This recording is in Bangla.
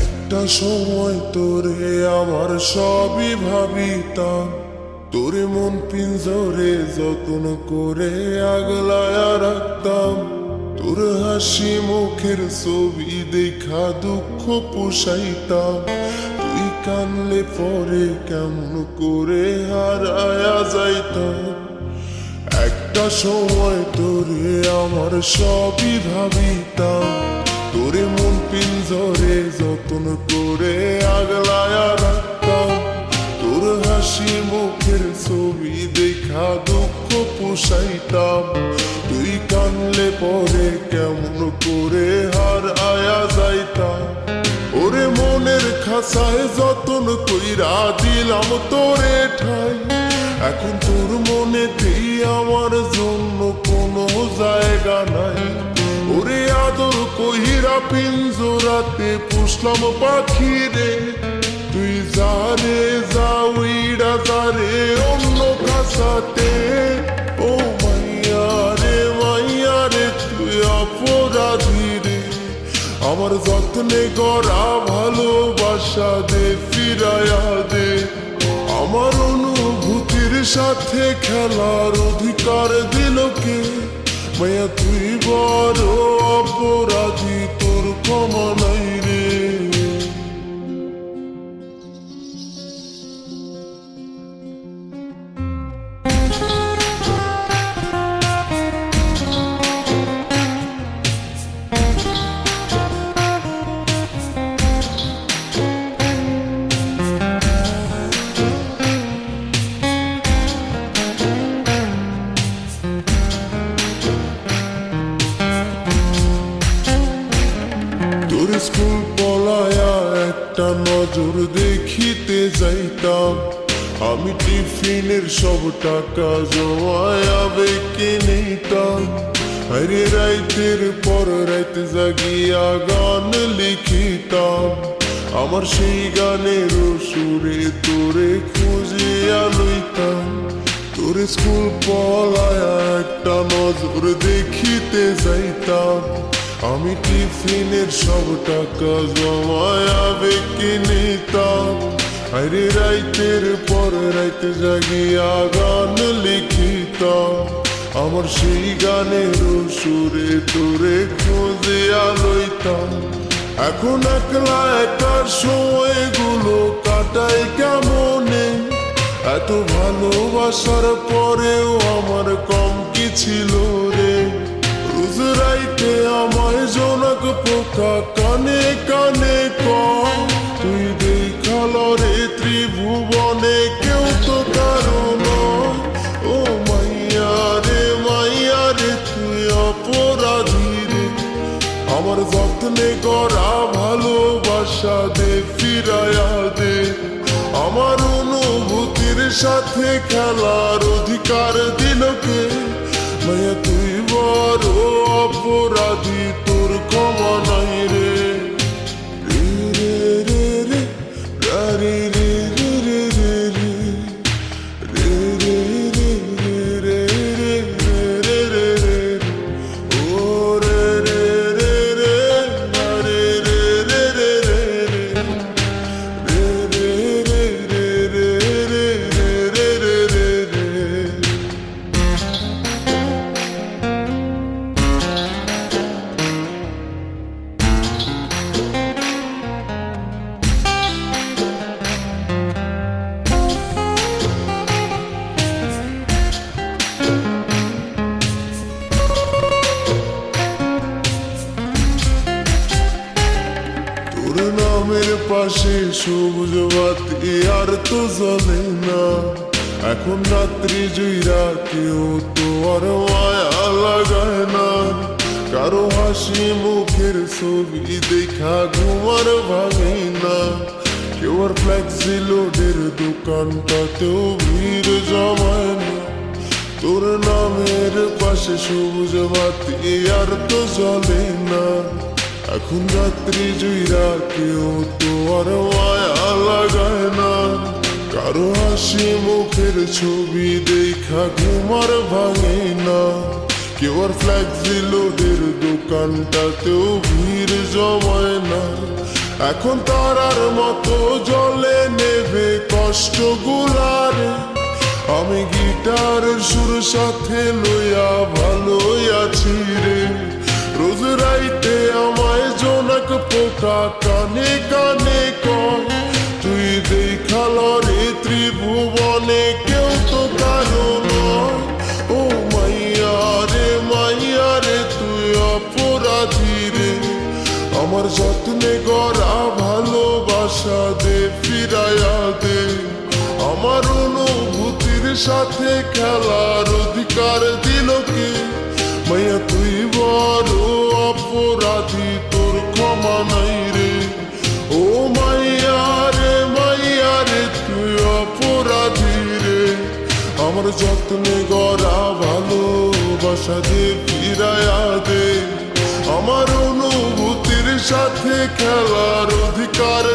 একটা সময় তোরে আমার সবই ভাবিতাম, তোরে মন পিঞ্জরে যত্ন করে আগলায়া রাখতাম। তোর হাসি মুখের ছবি দেখা দুঃখ পোষাইতাম। তুই কানলে পরে কেমন করে হারায়া যাইতাম। একটা সময় তোরে আমার সবই ভাবিতাম, তোরে মন পিঞ্জরে যত্ন করে আগলায়া রাখতাম। তোর হাসি মুখের ছবি দেখা দুঃখ পোষাইতাম। তুই কানলে পরে কেমন করে হারায়া যাইতাম। ওরে মনের খাসায় যতন কইরা দিলাম তোরে ঠাই, এখন তোর মনেতেই আমার জন্য কোনো জায়গা নাই। ওরে আদর কইরা পিঞ্জরাতে পুষলাম পাখি রে, তুই যারে যাওইরা যারে অন্য খাসাতে। ও মাইয়া রে তুই অপরাধী রে, আমার যত্নে গড়া ভালোবাসা দে ফিরায়া দে। আমার অনুভূতির সাথে খেলার অধিকার দিল কে? মায়া তুই বড় অপরাধী, তোর ক্ষমা নাই রে। তোর স্কুল পলায়া একটা নজর দেখিতে যাইতাম, আমি টিফিনের সব টাকা জমায়া বেঁকে নিতাম। আরে রাইতের পর রাইত জাগিয়া গান লিখিতাম, আমার সেই গানের সুরে তোরে খুঁজিয়া লইতাম। তোর স্কুল পলায়া একটা নজর দেখিতে যাইতাম, আমি টিফিনের সব টাকা জমায়া বেঁকে নিতাম। আরে রাইতের পর রাইত জাগিয়া গান লিখিতাম, আমার সেই গানের সুরে তোরে খুঁজিয়া লইতাম। এখন একলা একা সময়গুলো কাটাই কেমনে, এত ভালোবাসার পরেও আমার কম কি ছিল রে। রোজ রাইতে আমায় জনক পোকা কানে কানে কয়, তুই দেখাল রে ত্রিভুবনে কেউ তো কারো নয়। ও মাইয়া রে তুই অপরাধী রে, আমার যত্নে গড়া ভালোবাসা দে ফিরায়া দে। আমার অনুভূতির সাথে খেলার অধিকার দিল কে? মায়া তুই বড় অপরাধী, তোর ক্ষমা নাই রে। রে রে রে রে রে রে রে রে রে রে রে রে রে রে। ও রে রে রে রে রে রে রে রে রে তোর নামের পাশে সবুজ বাতি আর তো জ্বলে না, এখন রাত্রি জুইরা কেউ তো আর মায়া লাগায় না। কারো হাসি মুখের ছবি দেখা ঘুমার ভাঙে না, কেউ আর ফ্লেক্সি লোডের দোকানটাতেও ভিড় জমায় না। তোর নামের পাশে সবুজ বাতি আর তো জ্বলে না, এখন রাত্রি জুইরা কেউ তো আর মায়া লাগায় না। কারো হাসি মুখের ছবি দেখা ঘুমার ভাঙে না, কেউ আর ফ্ল্যাক্সি লোডের দোকানটাতেও ভিড় জমায় না। এখন তারার মতো জলে নেবে কষ্টগুলারে। আমি গিটারের সুর সাথে লইয়া ভালোই আছি রে। রোজ রাইতে আমায় জোনাক পোকা কানে কানে কয়, তুই দেখাল রে ত্রিভুবনে কেউ তো কারো নয়। ও মাইয়া রে তুই অপরাধী রে। আমার যত্নে গড়া ভালোবাসা দে ফিরাইয়া দে। আমার অনুভূতির সাথে খেলার অধিকার দিল কে? মাইয়া তুই বড় অপরাধী, তোর ক্ষমা নাই রে। ও মাইয়া রে তুই অপরাধী রে। আমার যত্নে গড়া ভালোবাসা দে ফিরাইয়া দে। আমার অনুভূতির সাথে খেলার অধিকার